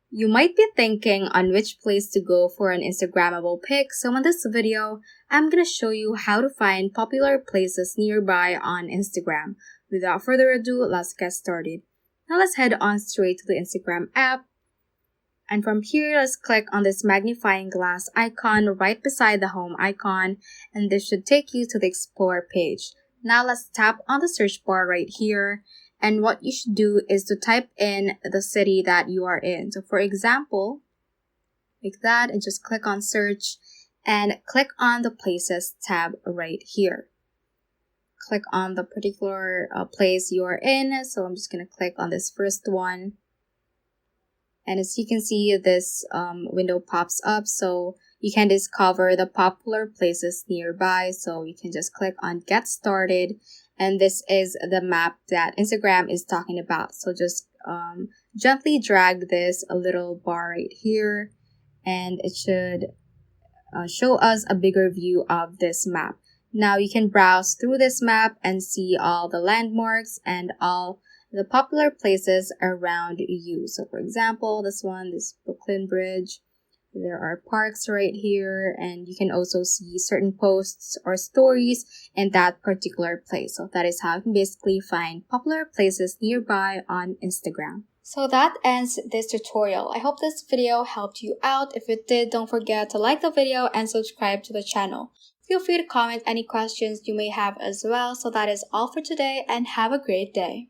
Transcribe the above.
You might be thinking on which place to go for an Instagrammable pic, so in this video, I'm gonna show you how to find popular places nearby on Instagram. Without further ado, let's get started. Now let's head on straight to the Instagram app. And from here, let's click on this magnifying glass icon right beside the home icon, and this should take you to the Explore page. Now let's tap on the search bar right here. And what you should do is to type in the city that you are in. So for example, like that, and just click on search and click on the places tab right here. Click on the particular place you are in. So I'm just going to click on this first one. And as you can see, this window pops up. So you can discover the popular places nearby. So you can just click on Get Started. And this is the map that Instagram is talking about. So just gently drag this a little bar right here. And it should show us a bigger view of this map. Now you can browse through this map and see all the landmarks and all the popular places around you. So for example, this Brooklyn Bridge. There are parks right here, and you can also see certain posts or stories in that particular place. So that is how you can basically find popular places nearby on Instagram. So that ends this tutorial. I hope this video helped you out. If it did, don't forget to like the video and subscribe to the channel. Feel free to comment any questions you may have as well. So that is all for today, and have a great day.